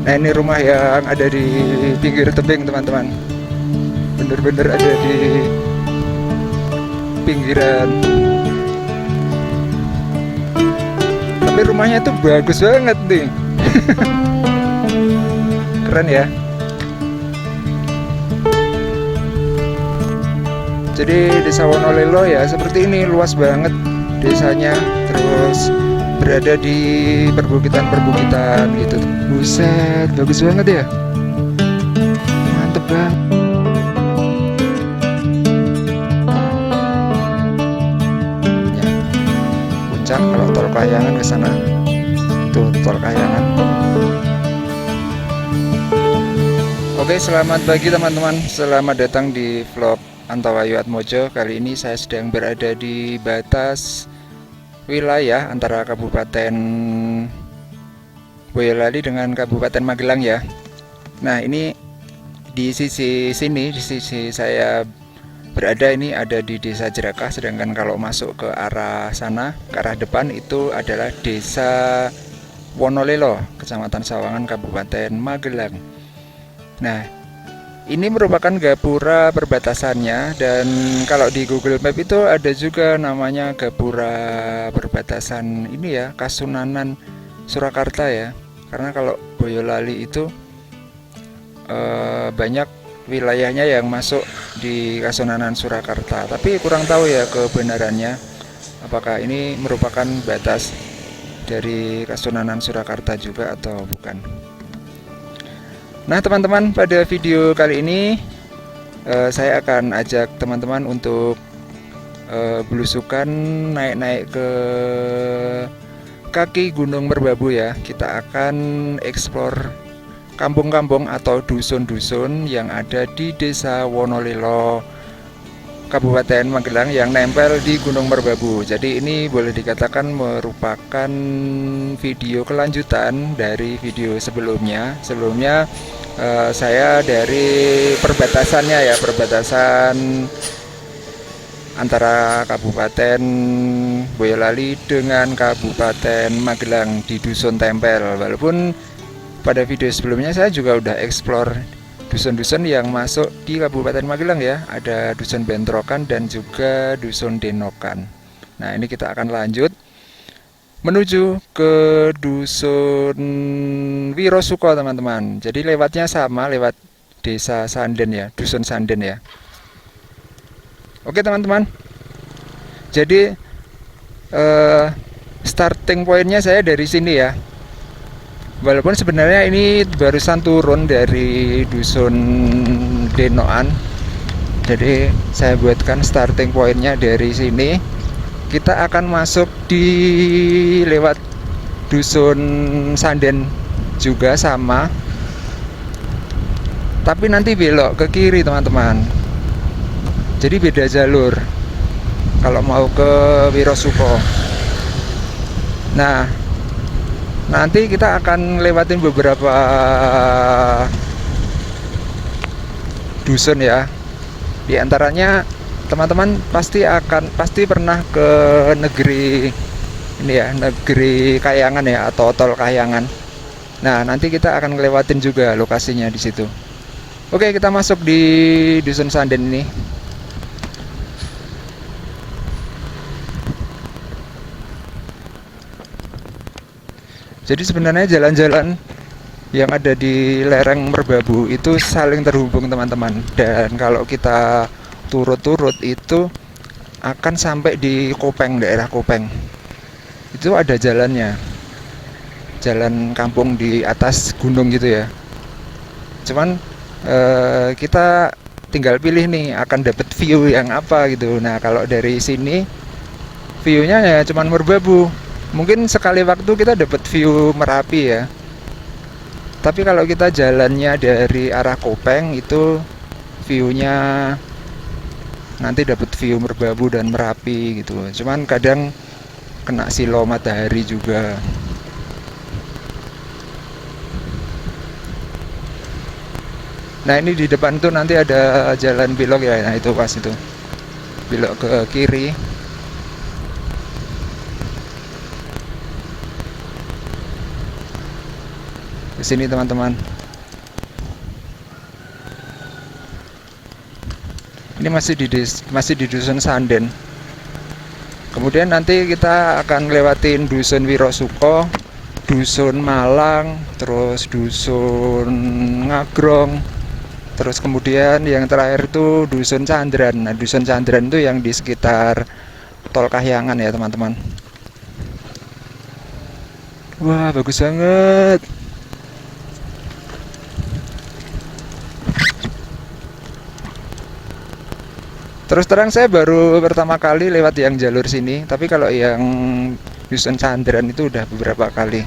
Nah, ini rumah yang ada di pinggir tebing teman-teman, bener-bener ada di pinggiran. Tapi rumahnya tuh bagus banget nih. Keren ya. Jadi desa Wonolelo ya seperti ini, luas banget desanya, terus berada di perbukitan-perbukitan gitu. Buset, bagus banget ya. Mantep banget. Ya, puncak kalau tol Kayangan ke sana. Tuh tol Kayangan. Oke, selamat pagi teman-teman. Selamat datang di vlog Antawayu Atmojo. Kali ini saya sedang berada di batas wilayah antara Kabupaten Boyolali dengan Kabupaten Magelang ya. Nah, ini di sisi sini, di sisi saya berada ini ada di Desa Jerakah, sedangkan kalau masuk ke arah sana, ke arah depan itu adalah Desa Wonolelo, Kecamatan Sawangan, Kabupaten Magelang. Nah, ini merupakan gapura perbatasannya, dan kalau di Google Map itu ada juga namanya gapura perbatasan ini ya, Kasunanan Surakarta ya. Karena kalau Boyolali itu banyak wilayahnya yang masuk di Kasunanan Surakarta, tapi kurang tahu ya kebenarannya apakah ini merupakan batas dari Kasunanan Surakarta juga atau bukan. Nah teman-teman, pada video kali ini saya akan ajak teman-teman untuk belusukan naik-naik ke kaki Gunung Merbabu ya. Kita akan eksplor kampung-kampung atau dusun-dusun yang ada di Desa Wonolelo, Kabupaten Magelang yang nempel di Gunung Merbabu. Jadi ini boleh dikatakan merupakan video kelanjutan dari video sebelumnya. Sebelumnya saya dari perbatasannya ya, perbatasan antara Kabupaten Boyolali dengan Kabupaten Magelang di Dusun Tempel. Walaupun pada video sebelumnya saya juga udah explore dusun-dusun yang masuk di Kabupaten Magelang ya. Ada Dusun Bentrokan dan juga Dusun Denokan. Nah, ini kita akan lanjut menuju ke Dusun Wirosuko teman-teman. Jadi lewatnya sama, lewat Desa Sanden ya, Dusun Sanden ya. Oke teman-teman. Jadi starting pointnya saya dari sini ya. Walaupun sebenarnya ini barusan turun dari Dusun Denokan. Jadi saya buatkan starting pointnya dari sini. Kita akan masuk di lewat Dusun Sanden juga sama. Tapi nanti belok ke kiri teman-teman. Jadi beda jalur kalau mau ke Wirosuko. Nah, nanti kita akan lewatin beberapa dusun ya. Di antaranya teman-teman pasti pernah ke negeri ini ya, negeri Kayangan ya, atau tol Kayangan. Nah, nanti kita akan ngelewatin juga lokasinya di situ. Oke, kita masuk di Dusun Sanden ini. Jadi sebenarnya jalan-jalan yang ada di lereng Merbabu itu saling terhubung teman-teman. Dan kalau kita turut-turut itu akan sampai di Kopeng, daerah Kopeng. Itu ada jalannya, jalan kampung di atas gunung gitu ya. Cuman kita tinggal pilih nih akan dapat view yang apa gitu. Nah kalau dari sini viewnya ya cuman Merbabu. Mungkin sekali waktu kita dapat view Merapi ya. Tapi kalau kita jalannya dari arah Kopeng itu viewnya nanti dapat view Merbabu dan Merapi gitu. Cuman kadang kena silau matahari juga. Nah ini di depan tuh nanti ada jalan belok ya. Nah itu pas itu belok ke kiri. Di sini teman-teman. Ini masih di dusun Sanden. Kemudian nanti kita akan lewatin dusun Wirosuko, dusun Malang, terus dusun Ngagrong, terus kemudian yang terakhir itu dusun Candran. Nah, dusun Candran itu yang di sekitar Tol Kahyangan ya teman-teman. Wah, bagus banget. Terus terang saya baru pertama kali lewat yang jalur sini, tapi kalau yang dusun Candran itu udah beberapa kali.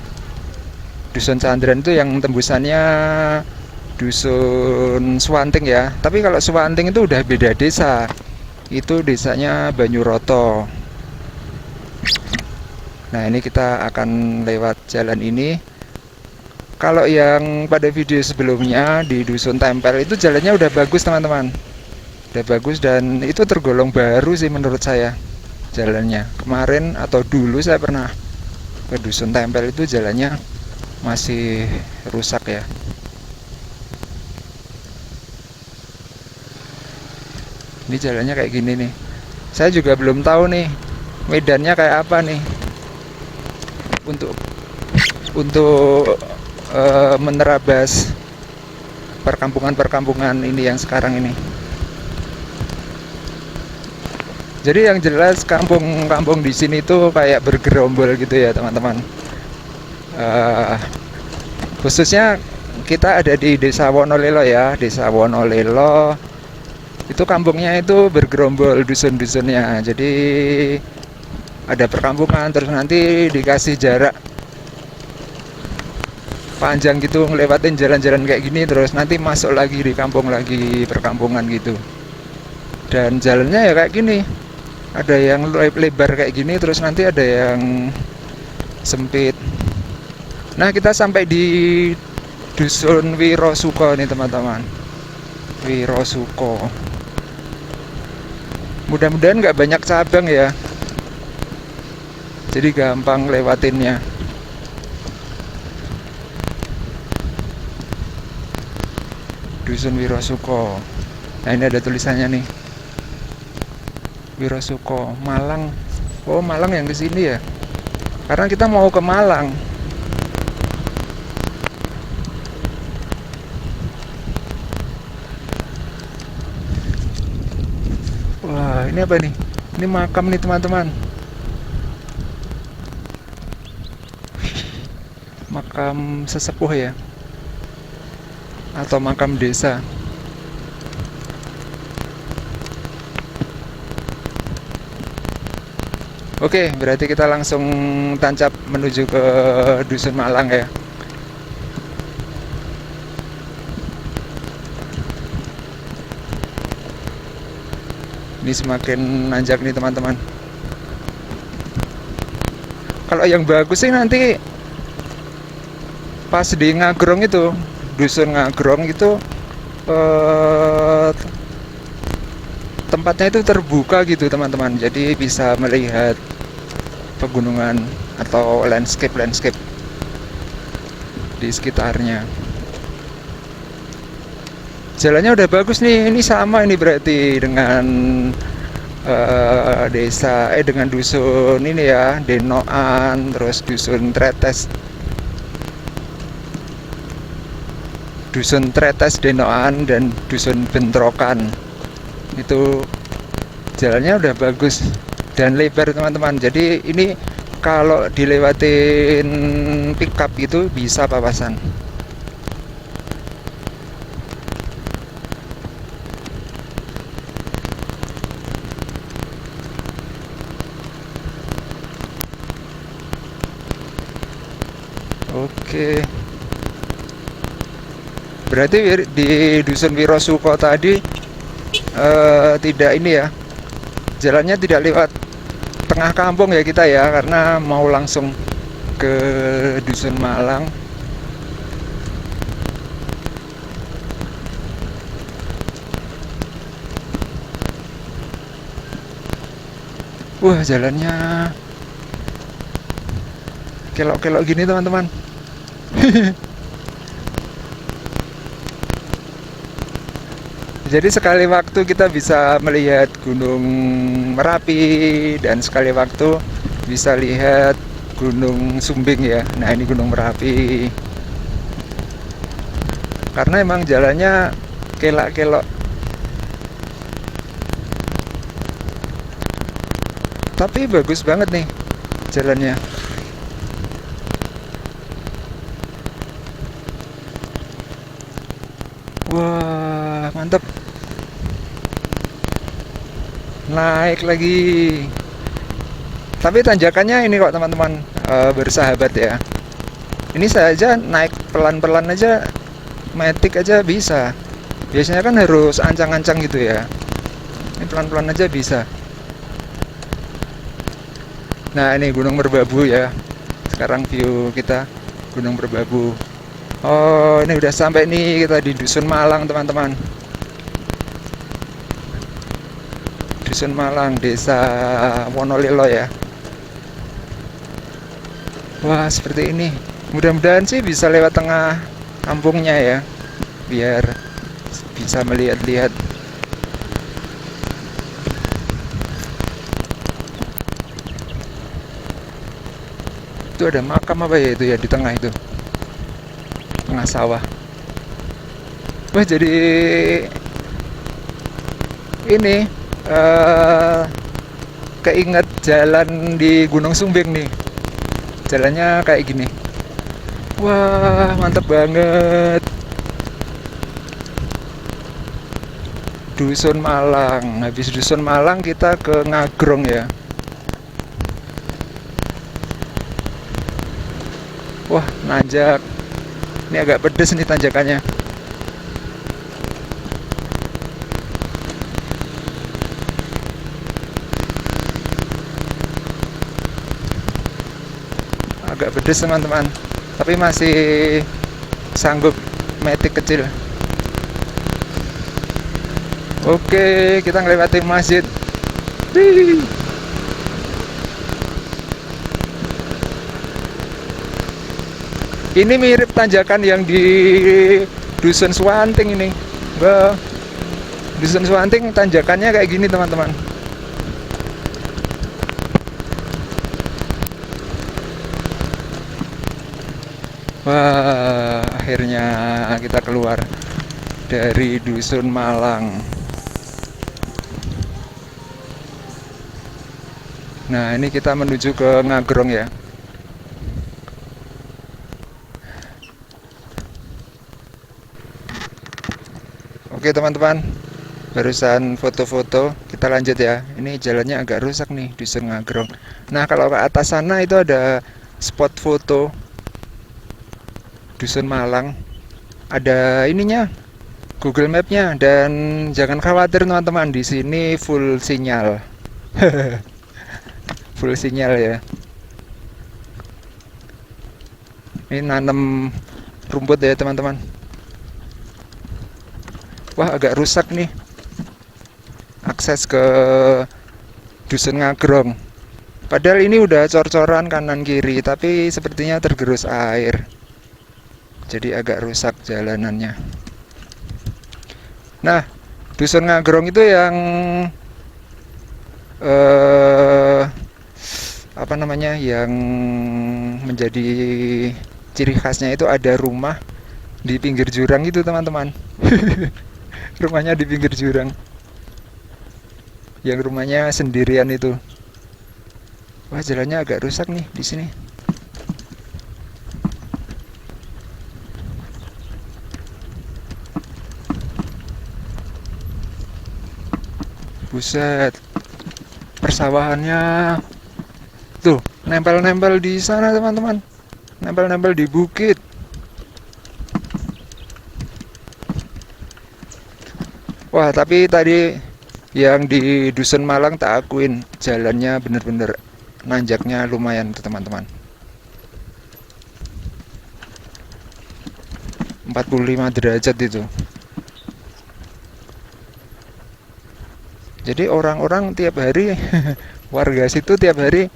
Dusun Candran itu yang tembusannya dusun Suwanting ya. Tapi kalau Suwanting itu udah beda desa. Itu desanya Banyuroto. Nah, ini kita akan lewat jalan ini. Kalau yang pada video sebelumnya di dusun Tempel itu jalannya udah bagus teman-teman. Udah bagus dan itu tergolong baru sih menurut saya jalannya. Kemarin atau dulu saya pernah ke dusun Tempel itu jalannya masih rusak ya. Ini jalannya kayak gini nih. Saya juga belum tahu nih medannya kayak apa nih untuk menerabas perkampungan-perkampungan ini yang sekarang ini. Jadi yang jelas kampung-kampung di sini tuh kayak bergerombol gitu ya teman-teman. Khususnya kita ada di Desa Wonolelo ya, Desa Wonolelo. Itu kampungnya itu bergerombol dusun-dusunnya. Jadi ada perkampungan terus nanti dikasih jarak panjang gitu ngelewatin jalan-jalan kayak gini terus nanti masuk lagi di kampung lagi perkampungan gitu. Dan jalannya ya kayak gini. Ada yang lebar kayak gini terus nanti ada yang sempit. Nah, kita sampai di dusun Wirosuko nih teman-teman. Wirosuko. Mudah-mudahan nggak banyak cabang ya. Jadi gampang lewatinnya. Dusun Wirosuko. Nah, ini ada tulisannya nih. Wirosuko, Malang. Oh, Malang yang di sini ya. Karena kita mau ke Malang. Wah, ini apa nih? Ini makam nih teman-teman. Makam sesepuh ya. Atau makam desa. Oke, berarti kita langsung tancap menuju ke Dusun Malang ya. Ini semakin nanjak nih teman-teman. Kalau yang bagus sih nanti pas di Ngagrong itu, Dusun Ngagrong itu tempatnya itu terbuka gitu teman-teman. Jadi bisa melihat pegunungan atau landscape di sekitarnya. Jalannya udah bagus nih. Ini sama ini berarti dengan dengan dusun ini ya, Denoan, terus dusun Tretes. Dusun Tretes, Denoan, dan dusun Bentrokan. Itu jalannya udah bagus dan lebar teman-teman. Jadi ini kalau dilewatin pickup itu bisa papasan. Oke. Berarti di dusun Wirosuko tadi tidak ini ya. Jalannya tidak lewat tengah kampung ya kita ya, karena mau langsung ke Dusun Malang. Wah, jalannya kelok-kelok gini teman-teman. Jadi sekali waktu kita bisa melihat Gunung Merapi dan sekali waktu bisa lihat Gunung Sumbing ya. Nah ini Gunung Merapi. Karena emang jalannya kelak-kelok. Tapi bagus banget nih jalannya. Wah mantap. Naik lagi. Tapi tanjakannya ini kok teman-teman, bersahabat ya. Ini saja naik pelan-pelan aja, metik aja bisa. Biasanya kan harus ancang-ancang gitu ya. Ini pelan-pelan aja bisa. Nah ini Gunung Merbabu ya. Sekarang view kita Gunung Merbabu. Oh ini udah sampai nih kita di Dusun Malang teman-teman. Dusun Malang, Desa Wonolilo ya. Wah seperti ini. Mudah-mudahan sih bisa lewat tengah kampungnya ya, biar bisa melihat-lihat. Itu ada makam apa ya itu ya di tengah itu, tengah sawah. Wah jadi ini keinget jalan di Gunung Sumbing nih. Jalannya kayak gini. Wah mantep banget. Dusun Malang. Habis Dusun Malang kita ke Ngagrong ya. Wah nanjak. Ini agak pedes nih tanjakannya. Agak pedes teman-teman. Tapi masih sanggup metik kecil. Oke, kita ngelewati masjid. Wih. Ini mirip tanjakan yang di Dusun Swanting ini. Wah, Dusun Swanting tanjakannya kayak gini teman-teman. Wah, akhirnya kita keluar dari Dusun Malang. Nah, ini kita menuju ke Ngagrong ya. Oke teman-teman, barusan foto-foto, kita lanjut ya. Ini jalannya agak rusak nih, Dusun Ngagrong. Nah, kalau ke atas sana itu ada spot foto Dusun Malang. Ada ininya, Google Map-nya, dan jangan khawatir teman-teman, di sini full sinyal. Full sinyal ya. Ini nanam rumput ya teman-teman. Wah agak rusak nih akses ke Dusun Ngagrong. Padahal ini udah cor-coran kanan kiri, tapi sepertinya tergerus air. Jadi agak rusak jalanannya. Nah, Dusun Ngagrong itu yang apa namanya, yang menjadi ciri khasnya itu ada rumah di pinggir jurang itu teman-teman. Rumahnya di pinggir jurang, yang rumahnya sendirian itu. Wah jalannya agak rusak nih di sini. Buset, persawahannya tuh nempel-nempel di sana teman-teman, nempel-nempel di bukit. Wah tapi tadi yang di Dusun Malang tak akuin, jalannya bener-bener nanjaknya lumayan tuh teman-teman. 45 derajat itu. Jadi orang-orang tiap hari warga situ tiap hari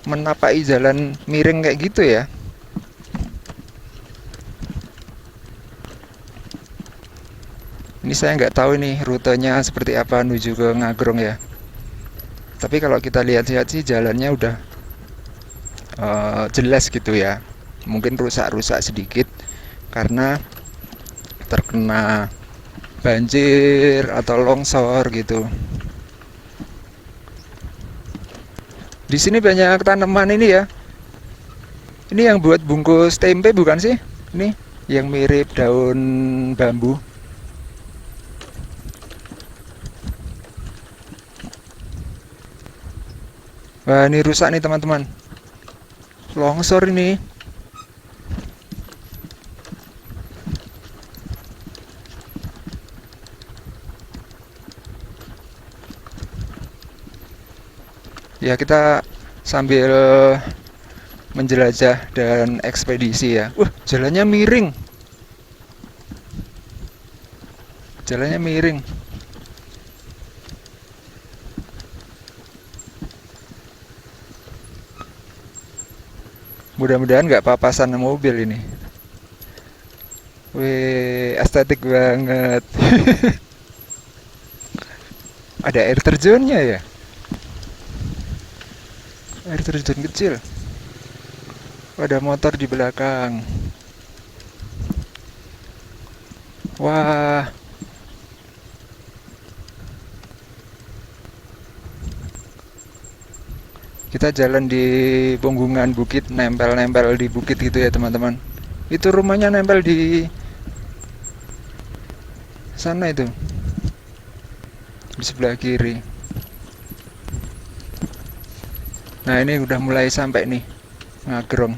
menapaki jalan miring kayak gitu ya. Ini saya nggak tahu ini rutenya seperti apa menuju ke Ngagrong ya. Tapi kalau kita lihat-lihat sih jalannya udah jelas gitu ya. Mungkin rusak-rusak sedikit karena terkena banjir atau longsor gitu. Di sini banyak tanaman ini ya. Ini yang buat bungkus tempe bukan sih? Ini yang mirip daun bambu. Wah, ini rusak nih teman-teman. Longsor ini. Ya, kita sambil menjelajah dan ekspedisi ya. Wah, jalannya miring. Jalannya miring. Mudah-mudahan nggak papasan mobil ini. Wih, estetik banget. Ada air terjunnya ya? Air terjun kecil. Ada motor di belakang. Wah, kita jalan di punggungan bukit, nempel-nempel di bukit gitu ya teman-teman. Itu rumahnya nempel di sana itu, di sebelah kiri. Nah, ini udah mulai sampai nih, Ngagrong.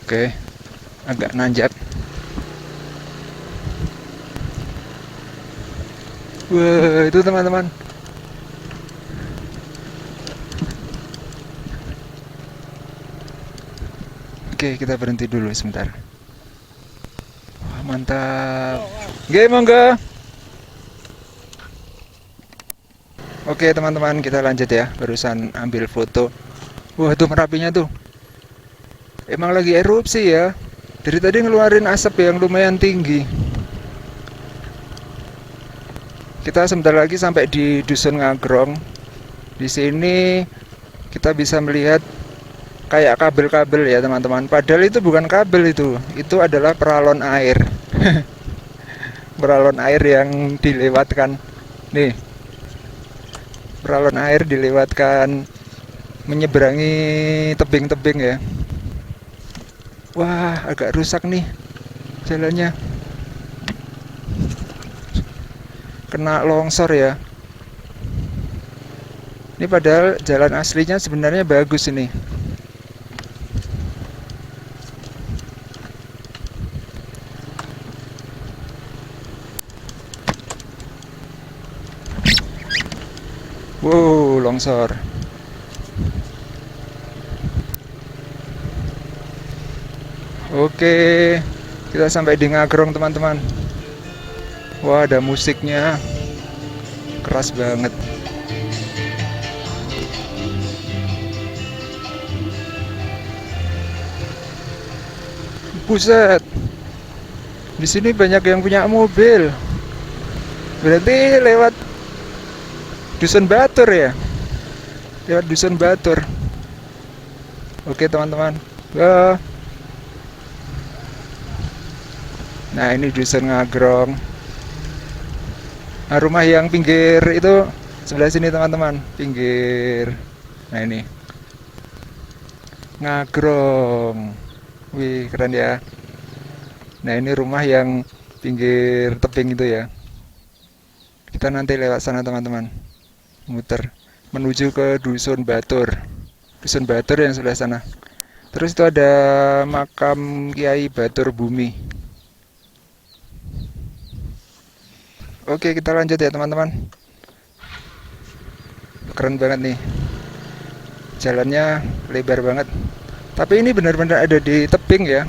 Oke, agak nanjak. Wah, itu teman-teman. Oke, kita berhenti dulu sebentar. Wah, mantap. Oke, monggo. Oke, teman-teman, kita lanjut ya. Barusan ambil foto. Wah, itu Merapinya tuh. Emang lagi erupsi ya. Dari tadi ngeluarin asap yang lumayan tinggi. Kita sebentar lagi sampai di Dusun Ngagrong. Di sini kita bisa melihat kayak kabel-kabel ya teman-teman. Padahal itu bukan kabel itu adalah peralon air. Peralon air yang dilewatkan. Nih, peralon air dilewatkan menyeberangi tebing-tebing ya. Wah, agak rusak nih jalannya. Kena longsor ya. Ini padahal jalan aslinya sebenarnya bagus ini. Wow, longsor. Oke, kita sampai di Ngagrong teman-teman. Wah, ada musiknya. Keras banget. Buset. Di sini banyak yang punya mobil. Berarti lewat Dusun Batur ya? Lewat Dusun Batur. Oke, teman-teman. Wah. Nah, ini Dusun Ngagrong. Nah, rumah yang pinggir itu sebelah sini teman-teman, pinggir. Nah, ini Ngagrong. Wih, keren ya. Nah, ini rumah yang pinggir tebing itu ya. Kita nanti lewat sana teman-teman, muter menuju ke Dusun Batur. Dusun Batur yang sebelah sana. Terus itu ada makam Kiai Batur Bumi. Oke, kita lanjut ya teman-teman. Keren banget nih. Jalannya lebar banget. Tapi ini benar-benar ada di tebing ya.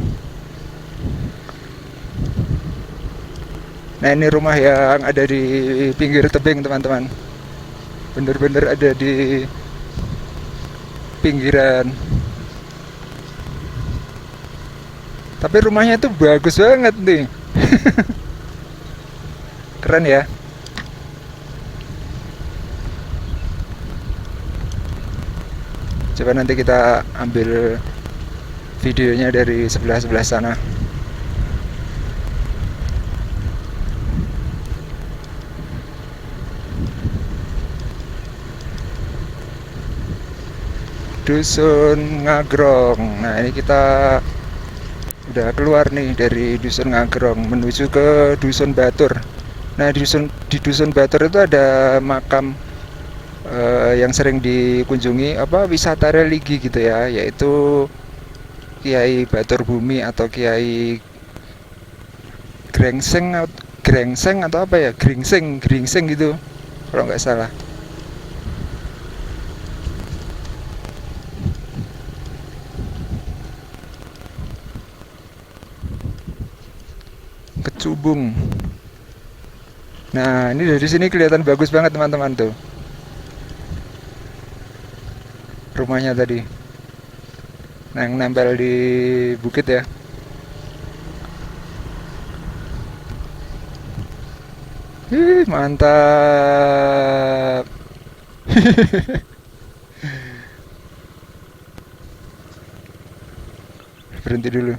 Nah, ini rumah yang ada di pinggir tebing, teman-teman. Bener-bener ada di pinggiran. Tapi rumahnya tuh bagus banget nih. Keren ya. Coba nanti kita ambil videonya dari sebelah-sebelah sana. Dusun Ngagrong. Nah, ini kita udah keluar nih dari Dusun Ngagrong menuju ke Dusun Batur. Nah, di Dusun Batur itu ada makam yang sering dikunjungi apa wisata religi gitu ya, yaitu Kiai Batur Bumi atau Kiai Grengseng Grengseng atau apa ya, Gringseng Gringseng gitu kalau nggak salah. Kecubung. Nah, ini dari sini kelihatan bagus banget teman-teman tuh rumahnya tadi. Nah, yang nempel di bukit ya. Mantap. Berhenti dulu.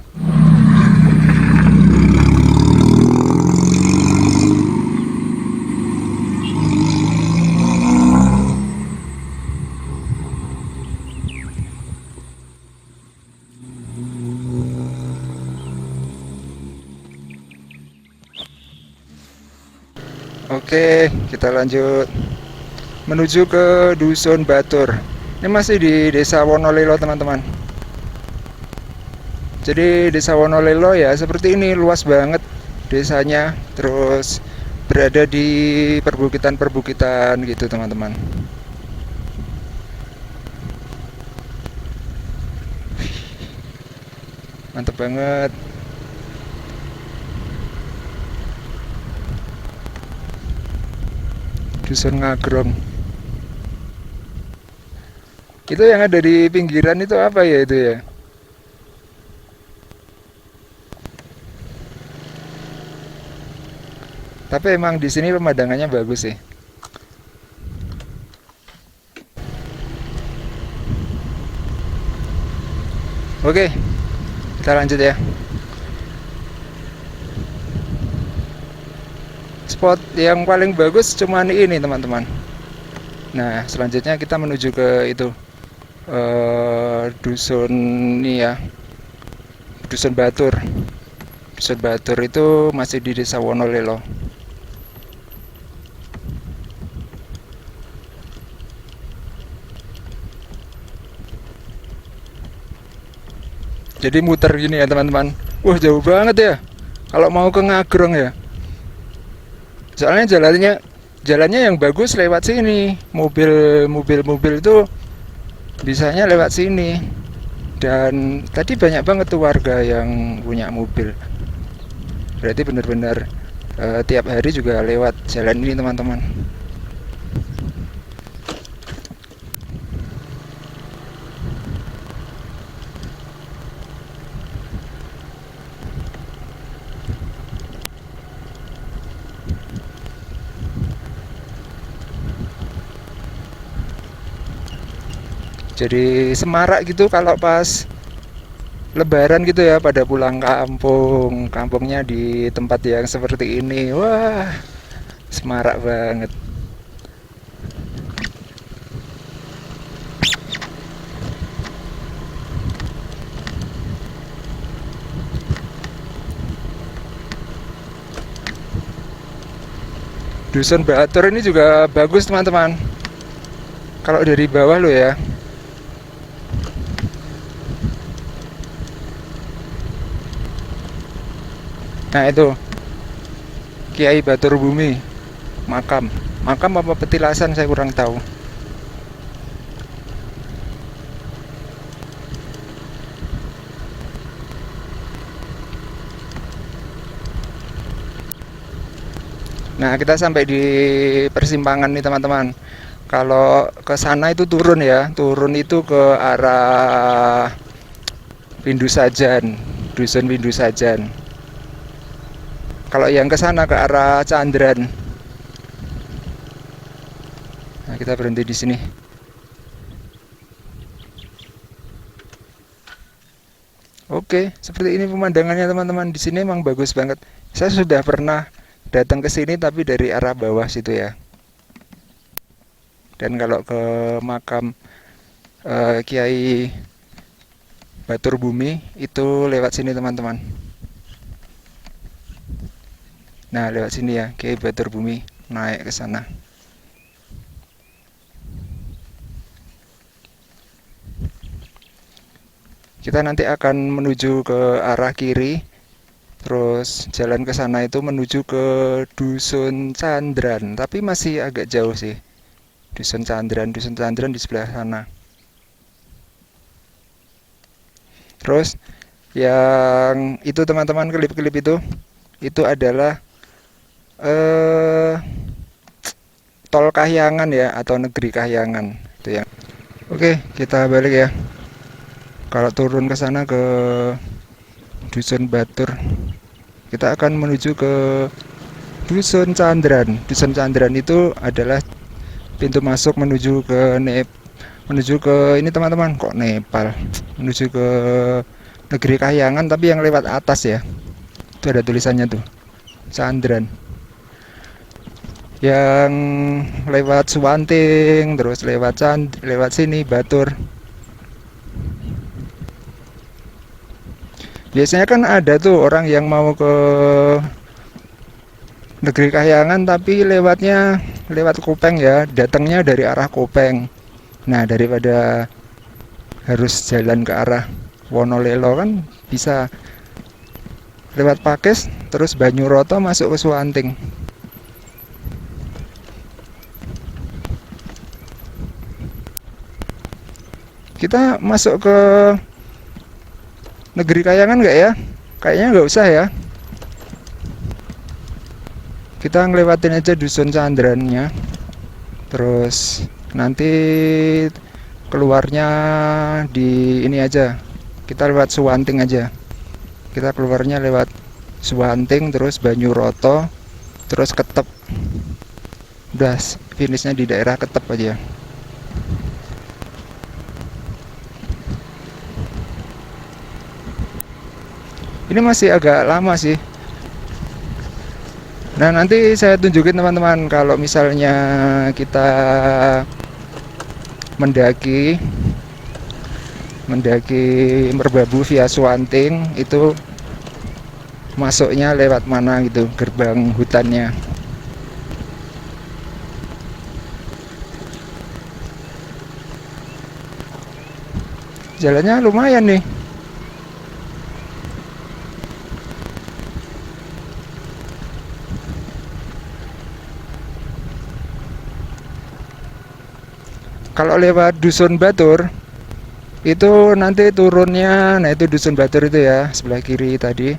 Oke, kita lanjut menuju ke Dusun Batur. Ini masih di Desa Wonolelo, teman-teman. Jadi Desa Wonolelo ya seperti ini, luas banget desanya, terus berada di perbukitan-perbukitan gitu, teman-teman. Mantap banget. Dusun Ngagrong. Itu yang ada di pinggiran itu apa ya itu ya? Tapi emang di sini pemandangannya bagus sih. Oke, kita lanjut ya. Spot yang paling bagus cuman ini, teman-teman. Nah, selanjutnya kita menuju ke itu dusun ini ya, Dusun Batur. Dusun Batur itu masih di Desa Wonolelo. Jadi muter gini ya, teman-teman. Wah, jauh banget ya kalau mau ke Ngagrong ya. Soalnya jalannya yang bagus lewat sini. Mobil itu bisanya lewat sini. Dan tadi banyak banget tuh warga yang punya mobil. Berarti benar-benar tiap hari juga lewat jalan ini, teman-teman. Jadi semarak gitu kalau pas Lebaran gitu ya, pada pulang kampung. Kampungnya di tempat yang seperti ini. Wah, semarak banget. Dusun Batur ini juga bagus, teman-teman. Kalau dari bawah lo ya. Nah, itu Kiai Batur Bumi, makam. Makam apa petilasan saya kurang tahu. Nah, kita sampai di persimpangan nih teman-teman. Kalau ke sana itu turun ya, turun itu ke arah Windu Sajan, dusun Windu Sajan. Kalau yang ke sana ke arah Candran. Nah, kita berhenti di sini. Oke, seperti ini pemandangannya teman-teman. Di sini emang bagus banget. Saya sudah pernah datang ke sini tapi dari arah bawah situ ya. Dan kalau ke makam Kiai Batur Bumi itu lewat sini teman-teman. Nah, lewat sini ya, Kiai Batur Bumi naik ke sana. Kita nanti akan menuju ke arah kiri, terus jalan ke sana itu menuju ke Dusun Candran, tapi masih agak jauh sih. Dusun Candran di sebelah sana. Terus yang itu teman-teman, klip-klip itu adalah Tol Kahyangan ya, atau Negeri Kahyangan itu yang. Oke, kita balik ya. Kalau turun ke sana ke Dusun Batur, kita akan menuju ke Dusun Candran. Dusun Candran itu adalah pintu masuk menuju ke ini teman-teman, kok Nepal, menuju ke Negeri Kahyangan tapi yang lewat atas ya. Itu ada tulisannya tuh, Candran. Yang lewat Suwanting, terus lewat sini Batur. Biasanya kan ada tuh orang yang mau ke Negeri Kahyangan tapi lewat Kopeng ya, datangnya dari arah Kopeng. Nah, daripada harus jalan ke arah Wonolelo kan bisa lewat Pakis terus Banyuroto masuk ke Suwanting. Kita masuk ke Negeri Kahyangan nggak ya? Kayaknya nggak usah ya. Kita ngelewatin aja Dusun Candrannya. Terus nanti keluarnya di ini aja. Kita lewat Suwanting aja. Kita keluarnya lewat Suwanting, terus Banyuroto, terus Ketep. Udah finishnya di daerah Ketep aja. Ini masih agak lama sih. Nah, nanti saya tunjukin teman-teman kalau misalnya kita mendaki Merbabu via Suwanting itu masuknya lewat mana gitu, gerbang hutannya. Jalannya lumayan nih. Kalau lewat Dusun Batur itu nanti turunnya, nah itu Dusun Batur itu ya, sebelah kiri tadi.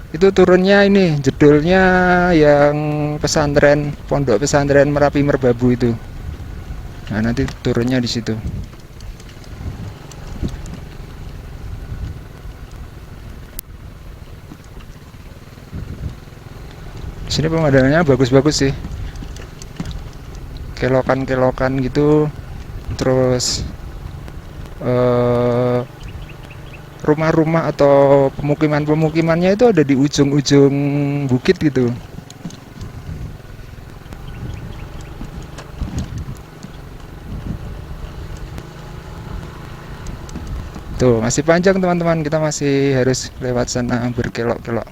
Itu turunnya ini, jedulnya yang pesantren, pondok pesantren Merapi Merbabu itu. Nah, nanti turunnya di situ. Di sini pemandangannya bagus-bagus sih. Kelokan-kelokan gitu. Terus rumah-rumah atau pemukimannya itu ada di ujung-ujung bukit gitu. Tuh masih panjang teman-teman, kita masih harus lewat sana berkelok-kelok.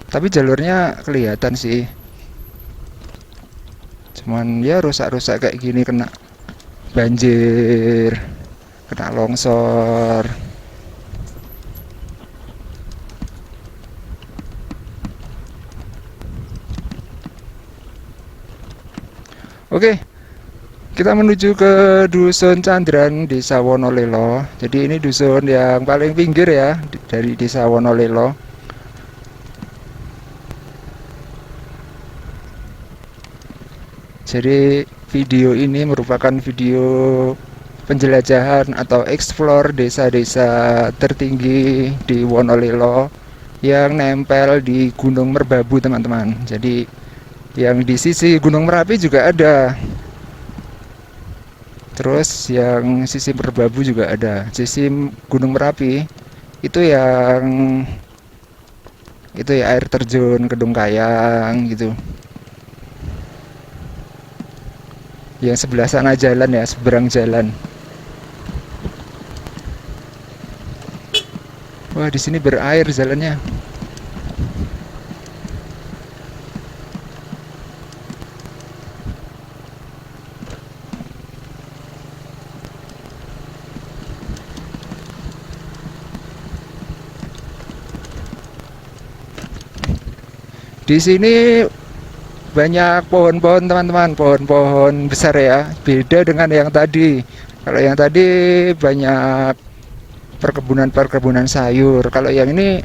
Tapi jalurnya kelihatan sih. Cuman ya rusak-rusak kayak gini, kena banjir, kena longsor. Oke, kita menuju ke Dusun Candran, Desa Wonolelo. Jadi ini dusun yang paling pinggir ya dari Desa Wonolelo. Jadi video ini merupakan video penjelajahan atau explore desa-desa tertinggi di Wonolelo yang nempel di Gunung Merbabu, teman-teman. Jadi yang di sisi Gunung Merapi juga ada, terus yang sisi Merbabu juga ada. Sisi Gunung Merapi itu ya air terjun Kedung Kayang gitu. Yang sebelah sana jalan ya, seberang jalan. Wah, di sini berair jalannya. Di sini banyak pohon-pohon, teman-teman, pohon-pohon besar ya. Beda dengan yang tadi. Kalau yang tadi banyak perkebunan-perkebunan sayur. Kalau yang ini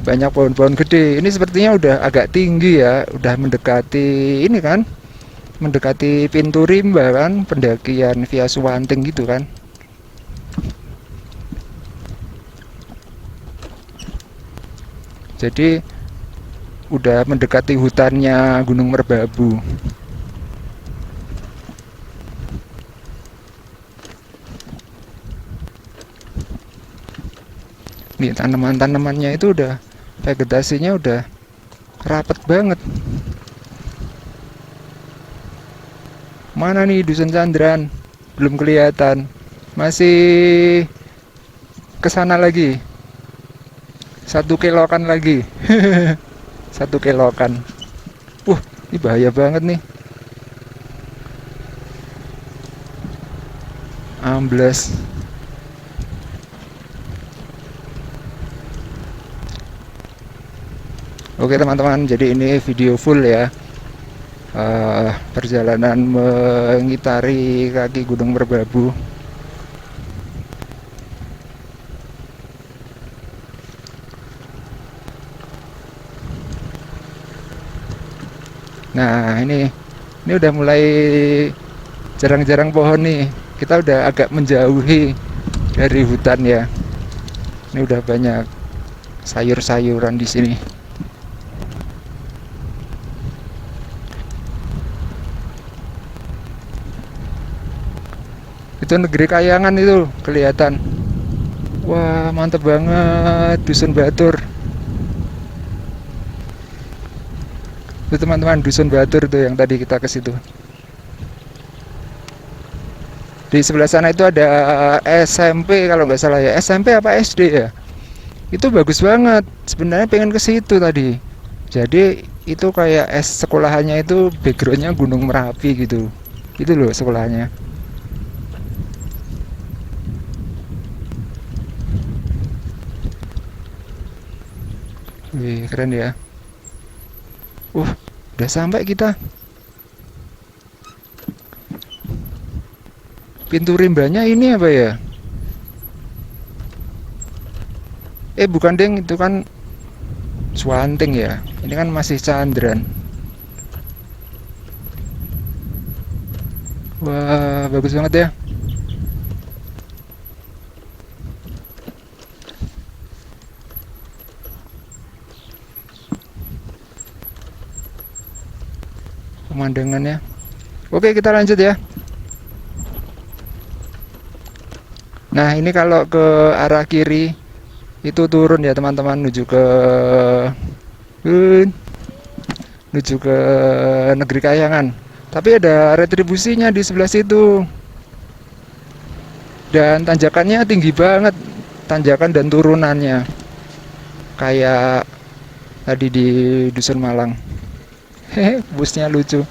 banyak pohon-pohon gede. Ini sepertinya udah agak tinggi ya, udah mendekati ini kan, mendekati pintu rimba kan, pendakian via Suwanting gitu kan. Jadi udah mendekati hutannya Gunung Merbabu. Nih tanaman-tanamannya itu udah, vegetasinya udah rapet banget. Mana nih Dusun Candran? Belum kelihatan. Masih kesana lagi. 1 kilokan lagi. 1 kilokan. Ini bahaya banget nih. Amblas. Oke teman-teman, jadi ini video full ya. Perjalanan mengitari kaki Gunung Merbabu. Nah, ini udah mulai jarang-jarang pohon nih. Kita udah agak menjauhi dari hutan ya. Ini udah banyak sayur-sayuran di sini. Itu Negeri Kayangan itu kelihatan. Wah, mantep banget Dusun Batur. Itu teman-teman, Dusun Batur tuh yang tadi kita ke situ. Di sebelah sana itu ada SMP kalau nggak salah ya. SMP apa SD ya? Itu bagus banget. Sebenarnya pengen ke situ tadi. Jadi itu kayak sekolahannya itu backgroundnya Gunung Merapi gitu. Itu loh sekolahnya. Wih, keren ya. Udah sampai kita. Pintu rimbanya ini apa ya? Bukan deng, itu kan Suwanting ya. Ini kan masih Candran. Wah, bagus banget ya. Pemandangannya. Oke, kita lanjut ya. Nah, ini kalau ke arah kiri itu turun ya teman-teman, menuju ke Negeri Kayangan. Tapi ada retribusinya di sebelah situ. Dan tanjakannya tinggi banget, tanjakan dan turunannya. Kayak tadi di Dusun Malang. Busnya lucu.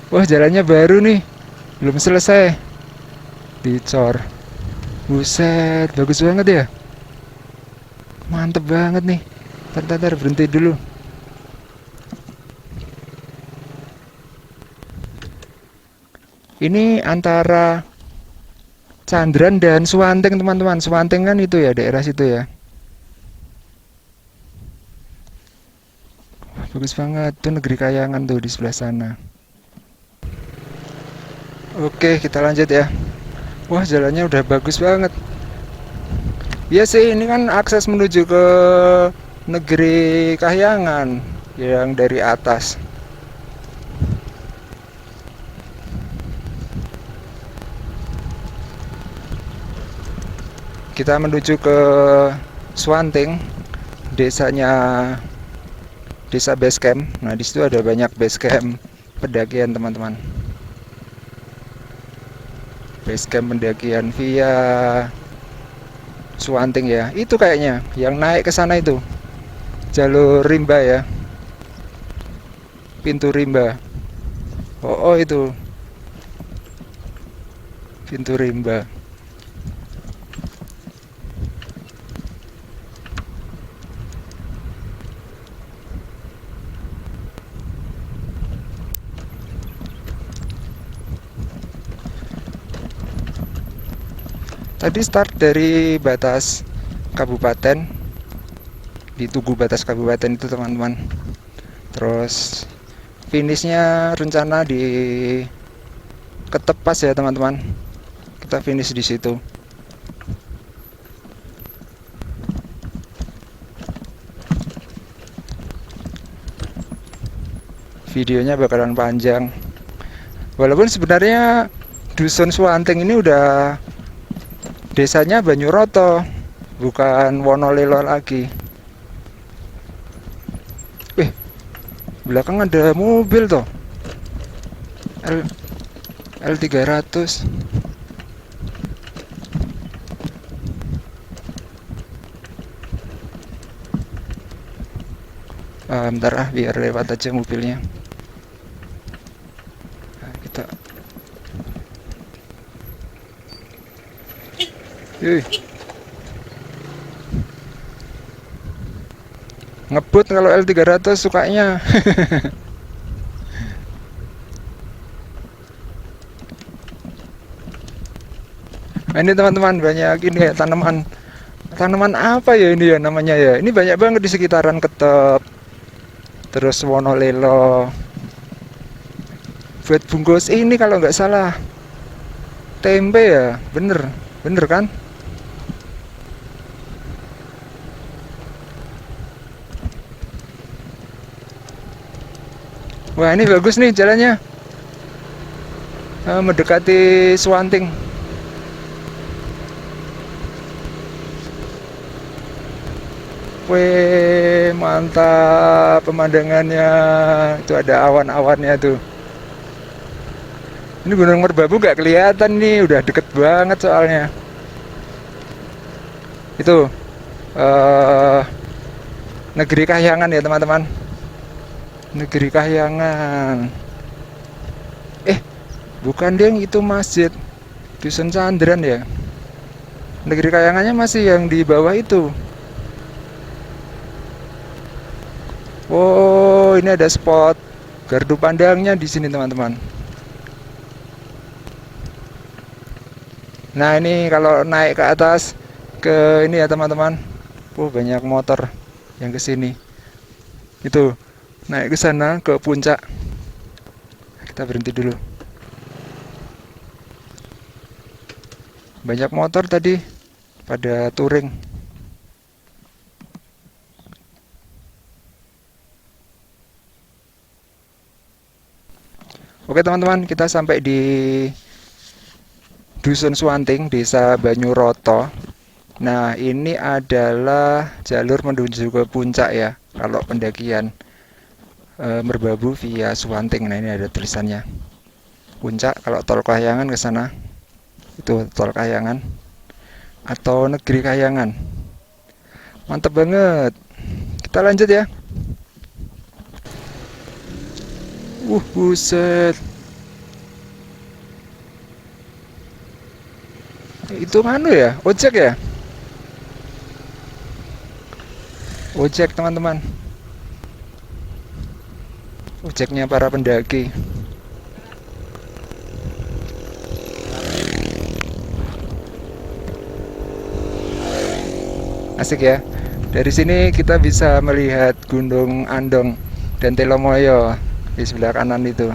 Wah, jalannya baru nih. Belum selesai. Dicor. Buset, bagus banget ya. Mantep banget nih. Ntar berhenti dulu. Ini antara Candran dan Suwanting, teman-teman. Suwanting kan itu ya, daerah situ ya. Bagus banget tuh negeri kayangan tuh di sebelah sana. Oke, kita lanjut ya. Wah, jalannya udah bagus banget. Iya sih, ini kan akses menuju ke negeri Kahyangan yang dari atas. Kita menuju ke Swanting, desanya, desa base camp. Nah, di situ ada banyak base camp pendakian, teman-teman. Base camp pendakian via Swanting ya. Itu kayaknya yang naik ke sana itu. Jalur rimba ya. Pintu rimba. Oh, itu. Pintu rimba. Tadi start dari batas kabupaten, di Tugu batas kabupaten itu, teman-teman. Terus finishnya rencana di Ketepas ya, teman-teman. Kita finish di situ. Videonya bakalan panjang. Walaupun sebenarnya Dusun Swanting ini udah desanya Banyuroto, bukan Wonolelo lagi. Wih, belakang ada mobil toh. L300. Bentar biar lewat aja mobilnya. Nah, kita. Ngebut kalau L300 sukanya. Nah, ini teman-teman banyak ini ya tanaman apa ya ini ya namanya ya. Ini banyak banget di sekitaran Ketep, terus Wonolelo. Buat bungkus ini kalau nggak salah tempe ya, bener kan? Wah, ini bagus nih jalannya, mendekati Swanting. Wih, mantap pemandangannya. Itu ada awan-awannya tuh. Ini Gunung Merbabu gak kelihatan nih, udah deket banget soalnya. Itu negeri Kahyangan ya, teman-teman. Negeri Kahyangan. Bukan deng, itu masjid Dusun Candran ya. Negeri Kahyangannya masih yang di bawah itu. Oh, ini ada spot gardu pandangnya di sini, teman-teman. Nah, ini kalau naik ke atas ke ini ya, teman-teman. Banyak motor yang ke sini. Itu naik ke sana ke puncak. Kita berhenti dulu. Banyak motor tadi pada touring. Oke, teman-teman, kita sampai di Dusun Swanting, Desa Banyuroto. Nah, ini adalah jalur menuju ke puncak ya, kalau pendakian Merbabu via Swanting. Nah, ini ada tulisannya. Puncak kalau tol Kahyangan ke sana. Itu tol Kahyangan atau negeri Kahyangan. Mantap banget. Kita lanjut ya. Buset. Itu mana ya? Ojek ya? Ojek, teman-teman. Ojeknya para pendaki. Asik ya. Dari sini kita bisa melihat Gunung Andong dan Telomoyo di sebelah kanan itu.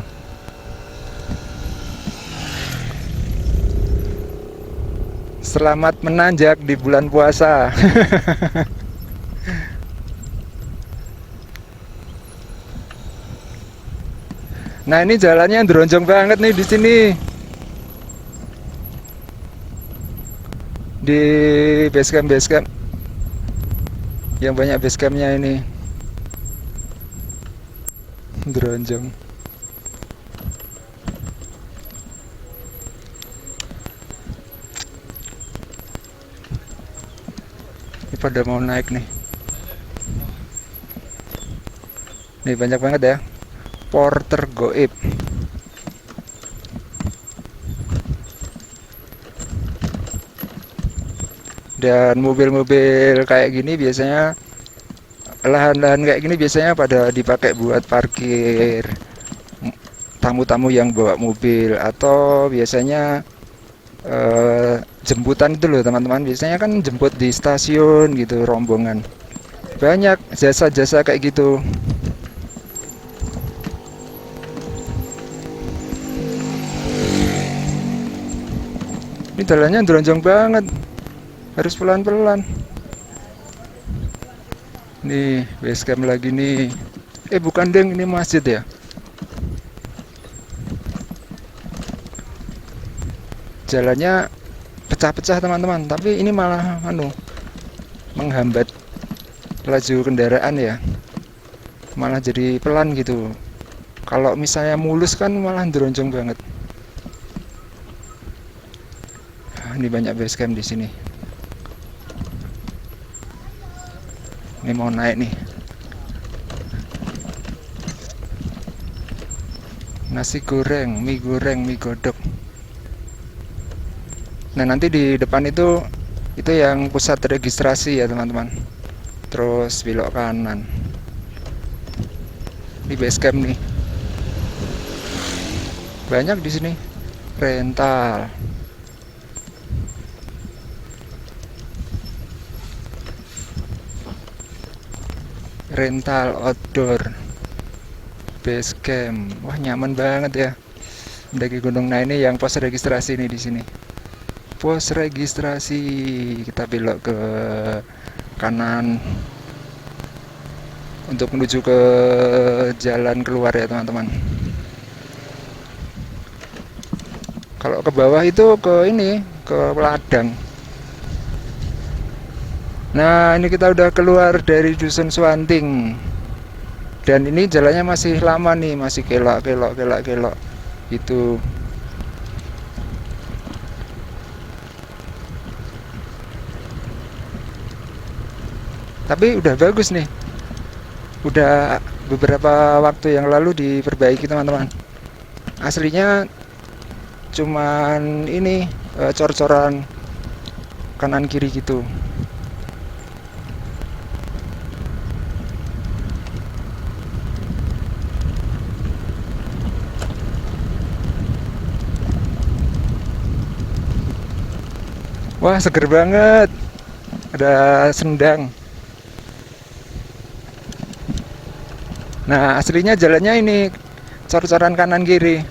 Selamat menanjak di bulan puasa. Nah, ini jalannya beronjong banget nih di sini. Di base camp yang banyak base campnya ini beronjong. Ini pada mau naik nih. Nih banyak banget ya. Porter goib. Dan mobil-mobil kayak gini biasanya, lahan-lahan kayak gini biasanya pada dipakai buat parkir tamu-tamu yang bawa mobil, atau biasanya jemputan itu loh teman-teman. Biasanya kan jemput di stasiun gitu, rombongan. Banyak jasa-jasa kayak gitu. Ini jalannya beronjong banget, harus pelan-pelan. Nih base camp lagi nih. Bukan deng, ini masjid ya. Jalannya pecah-pecah teman-teman, tapi ini malah menghambat laju kendaraan ya, malah jadi pelan gitu. Kalau misalnya mulus kan malah beronjong banget. Ini banyak base camp di sini. Ini mau naik nih. Nasi goreng, mie godok. Nah, nanti di depan itu yang pusat registrasi ya teman-teman. Terus belok kanan. Ini base camp nih. Banyak di sini. Rental. Rental outdoor base camp. Wah, nyaman banget ya mendaki gunung. Nah, ini yang pos registrasi nih di sini. Pos registrasi, kita belok ke kanan untuk menuju ke jalan keluar ya teman-teman. Kalau ke bawah itu ke ladang. Nah, ini kita udah keluar dari Dusun Suwanting. Dan ini jalannya masih lama nih, masih kelok gitu. Tapi udah bagus nih. Udah beberapa waktu yang lalu diperbaiki teman-teman. Aslinya cuman ini cor-coran kanan kiri gitu. Wah, seger banget. Ada sendang. Nah, aslinya jalannya ini cor-coran kanan kiri.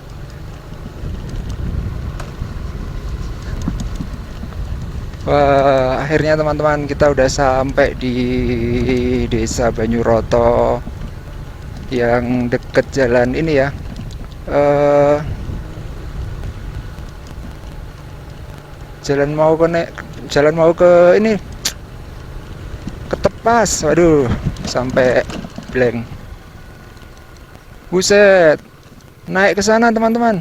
Wah, akhirnya teman-teman kita udah sampai di Desa Banyuroto yang deket jalan ini ya. Jalan mau ke ini ke Tepas. Waduh, sampai blank. Buset, naik ke sana teman-teman.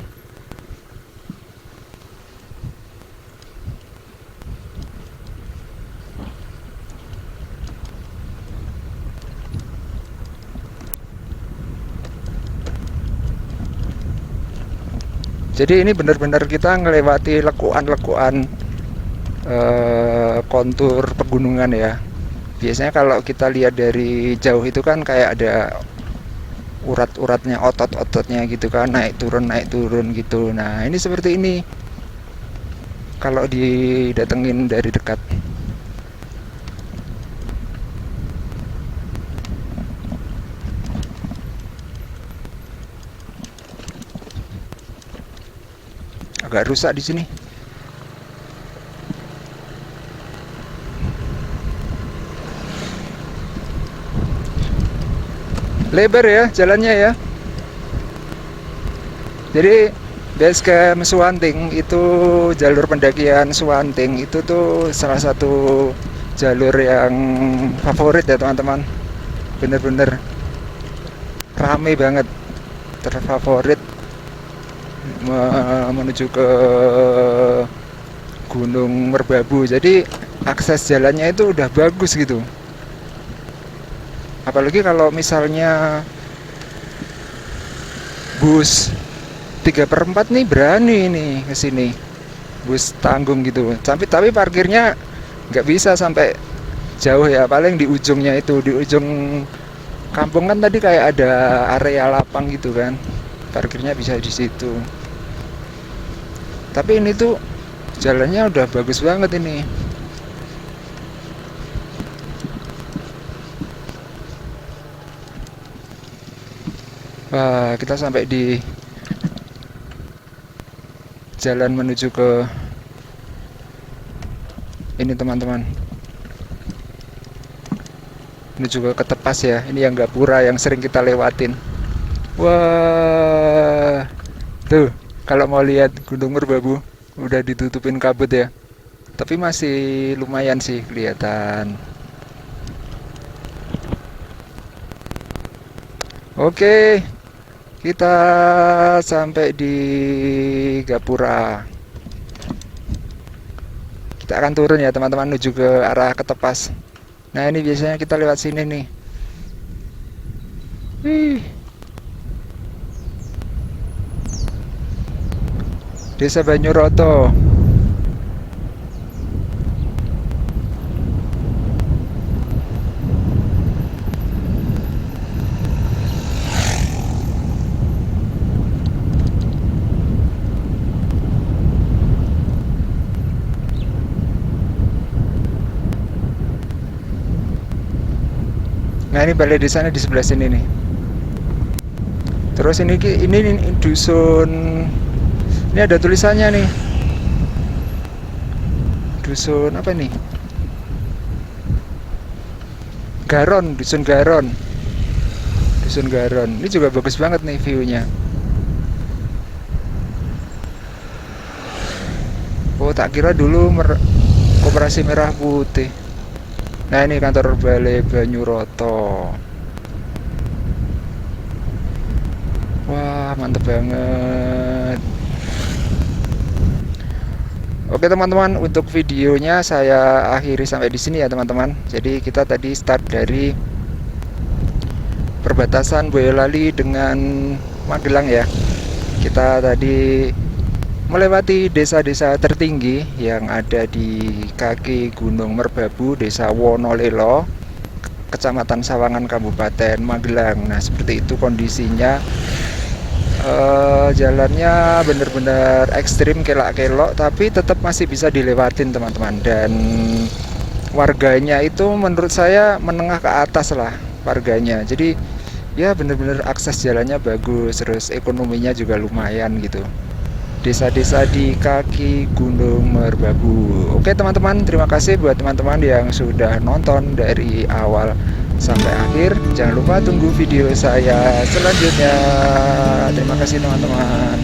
Jadi ini benar-benar kita ngelewati lekuan-lekuan kontur pegunungan ya. Biasanya kalau kita lihat dari jauh itu kan kayak ada urat-uratnya, otot-ototnya gitu kan, naik turun gitu. Nah, ini seperti ini kalau didatengin dari dekat. agak rusak di sini. Lebar ya jalannya ya. Jadi base camp Suwanting itu, jalur pendakian Suwanting itu tuh salah satu jalur yang favorit ya teman-teman. Bener-bener rame banget, terfavorit menuju ke Gunung Merbabu. Jadi akses jalannya itu udah bagus gitu. Apalagi kalau misalnya bus 3/4 nih berani nih ke sini. Bus tanggung gitu. Tapi parkirnya nggak bisa sampai jauh ya, paling di ujungnya itu, di ujung kampung kan tadi kayak ada area lapang gitu kan. Parkirnya bisa di situ. Tapi ini tuh jalannya udah bagus banget ini. Wah, kita sampai di jalan menuju ke ini teman-teman, menuju ke Ketepas ya. Ini yang Gapura yang sering kita lewatin. Wah, tuh kalau mau lihat Gunung Merbabu udah ditutupin kabut ya, tapi masih lumayan sih kelihatan. Oke, kita sampai di Gapura. Kita akan turun ya teman-teman, menuju ke arah Ketepas. Nah ini biasanya kita lewat sini nih. Desa Banyuroto. Nah ini balai desanya di sebelah sini nih. Terus ini dusun. Ini ada tulisannya nih. Dusun apa nih? Garon, dusun Garon. Dusun Garon. Ini juga bagus banget nih view-nya. Oh, tak kira dulu Koperasi Merah Putih. Nah, ini kantor Balai Banyuroto. Wah, mantep banget. Oke teman-teman, untuk videonya saya akhiri sampai di sini ya teman-teman. Jadi kita tadi start dari perbatasan Boyolali dengan Magelang ya. Kita tadi melewati desa-desa tertinggi yang ada di kaki Gunung Merbabu, Desa Wonolelo, Kecamatan Sawangan, Kabupaten Magelang. Nah seperti itu kondisinya. Jalannya bener-bener ekstrim, kelak-kelok, tapi tetap masih bisa dilewatin teman-teman. Dan warganya itu menurut saya menengah ke atas lah warganya. Jadi ya bener-bener akses jalannya bagus, terus ekonominya juga lumayan gitu. Desa-desa di kaki Gunung Merbabu. Oke teman-teman, terima kasih buat teman-teman yang sudah nonton dari awal sampai akhir. Jangan lupa tunggu video saya selanjutnya. Terima kasih teman-teman.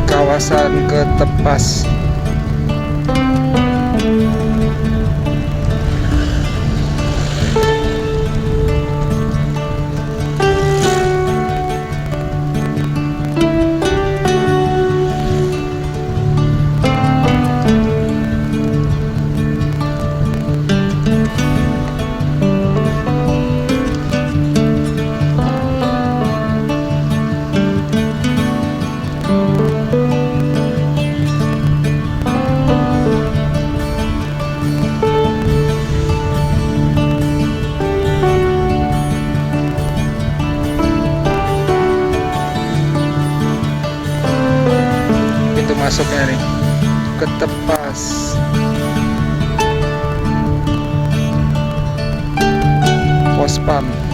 Kawasan Ketepas. Masuknya nih Ketepas, Pospam.